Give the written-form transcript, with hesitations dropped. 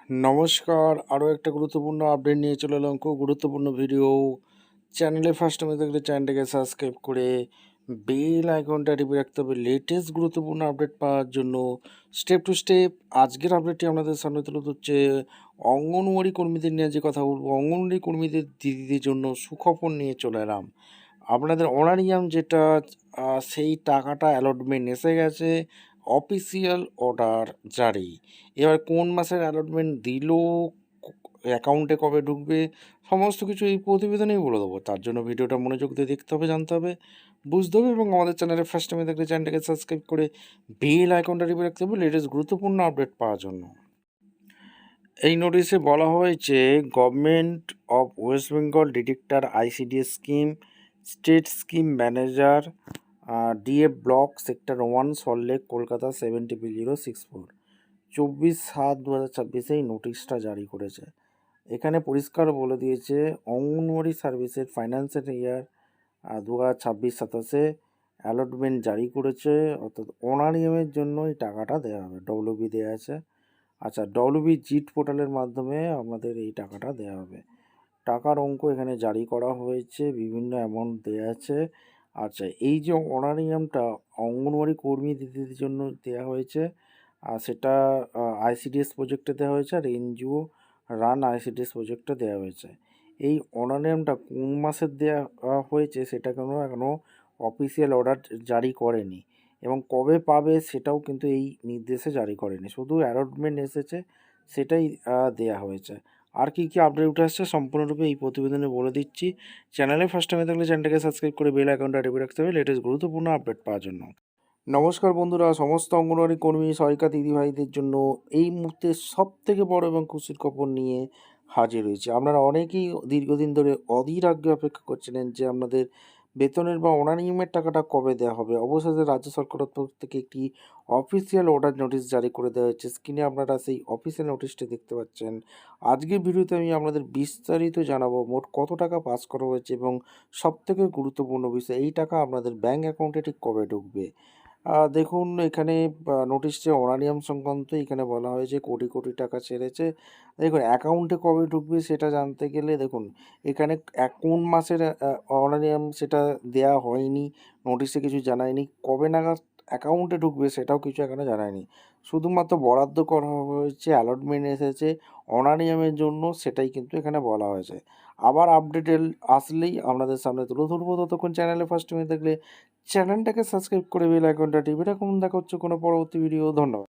নমস্কার, আরও একটা গুরুত্বপূর্ণ আপডেট নিয়ে চলে এলাম। খুব গুরুত্বপূর্ণ ভিডিও। চ্যানেলে ফার্স্ট টাইম দেখলে চ্যানেলটাকে সাবস্ক্রাইব করে বেল আইকনটা টিপে রাখতে হবে লেটেস্ট গুরুত্বপূর্ণ আপডেট পাওয়ার জন্য। স্টেপ টু স্টেপ আজকের আপডেটটি আপনাদের সামনে তুলে ধরছে অঙ্গনওয়াড়ি কর্মীদের নিয়ে যে কথা বলবো। অঙ্গনওয়াড়ি কর্মীদের দিদিদের জন্য সুখবর নিয়ে চলে এলাম। আপনাদের অনারিয়াম যেটা সেই টাকাটা অ্যালটমেন্ট এসে গেছে, অফিসিয়াল অর্ডার জারি। এবার কোন মাসের অ্যালটমেন্ট দিল, অ্যাকাউন্টে কবে ঢুকবে, সমস্ত কিছু এই প্রতিবেদনেই বলে দেবো। তার জন্য ভিডিওটা মনোযোগ দিয়ে দেখতে হবে, জানতে হবে, বুঝতে হবে এবং আমাদের চ্যানেলে ফার্স্ট টাইমে দেখলে চ্যানেলটাকে সাবস্ক্রাইব করে বেল আইকনটা টিপে রাখতে হবে লেটেস্ট গুরুত্বপূর্ণ আপডেট পাওয়ার জন্য। এই নোটিশে বলা হয়েছে government of West Bengal director ICDS scheme state scheme manager DF block sector 1 Salt Lake Kolkata 70B064 24/7/2026 এই নোটিশটা জারি করেছে। এখানে পরিষ্কার বলে দিয়েছে অঙ্গনওয়াড়ি সার্ভিসের ফাইন্যান্সিয়াল ইয়ার 2026-27 অ্যালটমেন্ট জারি করেছে, অর্থাৎ অনারিয়ামের জন্য এই টাকাটা দেওয়া হবে। ডব্লিউবি দেওয়া আছে। আচ্ছা, ডব্লিউবি জিট পোর্টালের মাধ্যমে আমাদের এই টাকাটা দেওয়া হবে। টাকার অঙ্ক এখানে জারি করা হয়েছে, বিভিন্ন অ্যামাউন্ট দেওয়া আছে। আচ্ছা, এই যে অনারিয়ামটা অঙ্গনওয়াড়ি কর্মী দিদিদের জন্য দেওয়া হয়েছে, সেটা আইসিডিএস প্রজেক্টে দেওয়া হয়েছে, আর এনজিও রান আইসিডিএস প্রজেক্টে দেওয়া হয়েছে। এই অনারিয়ামটা কোন মাসের দেওয়া হয়েছে সেটা এখনও অফিসিয়াল অর্ডার জারি করেনি, এবং কবে পাবে সেটাও কিন্তু এই নির্দেশে জারি করেনি। শুধু অ্যালটমেন্ট এসেছে, সেটাই দেওয়া হয়েছে। আর কী কী আপডেট উঠে আসছে সম্পূর্ণরূপে এই প্রতিবেদনে বলে দিচ্ছি। চ্যানেলে ফার্স্ট টাইমে থাকলে চ্যানেলটাকে সাবস্ক্রাইব করে বেল আইকনটা টিপে রাখতে হবে লেটেস্ট গুরুত্বপূর্ণ আপডেট পাওয়ার জন্য। নমস্কার বন্ধুরা, সমস্ত অঙ্গনওয়াড়ি কর্মী সহায়িকা দিদিভাইদের জন্য এই মুহূর্তে সবথেকে বড় এবং খুশির খবর নিয়ে হাজির হয়েছে। আপনারা অনেকেই দীর্ঘদিন ধরে অধীর আগ্রহে অপেক্ষা করছিলেন যে আপনাদের বেতনের বা অনারিয়ামের টাকাটা কবে দেওয়া হবে। অবশেষে রাজ্য সরকারের তরফ থেকে একটি অফিসিয়াল অর্ডার নোটিশ জারি করে দেওয়া হয়েছে। স্ক্রিনে আপনারা সেই অফিসিয়াল নোটিশটি দেখতে পাচ্ছেন। আজকের ভিডিওতে আমি আপনাদের বিস্তারিত জানাবো মোট কত টাকা পাস করা হয়েছে, এবং সবথেকে গুরুত্বপূর্ণ বিষয়, এই টাকা আপনাদের ব্যাঙ্ক অ্যাকাউন্টে ঠিক কবে ঢুকবে। দেখুন, এখানে নোটিশ যে অনারিয়াম সংক্রান্ত, এখানে বলা হয়েছে কোটি কোটি টাকা ছেড়েছে। দেখুন, অ্যাকাউন্টে কবে ঢুকবে সেটা জানতে গেলে দেখুন এখানে কোন মাসের অনারিয়াম সেটা দেয়া হয়নি, নোটিশে কিছু জানায়নি। কবে নাগাদ অ্যাকাউন্টে ঢুকবে সেটাও কিছু এখানে জানায়নি। শুধুমাত্র বরাদ্দ করা হয়েছে, অ্যালটমেন্ট এসেছে অনারিয়ামের জন্য, সেটাই কিন্তু এখানে বলা হয়েছে। আবার আপডেট আসলেই আপনাদের সামনে তুলে ধরবো। ততক্ষণ চ্যানেলে ফার্স্ট টাইমে দেখলে চ্যানেলটাকে সাবস্ক্রাইব করে বেল আইকনটা টিপে রাখুন। দেখা হচ্ছে কোনো পরবর্তী ভিডিও। ধন্যবাদ।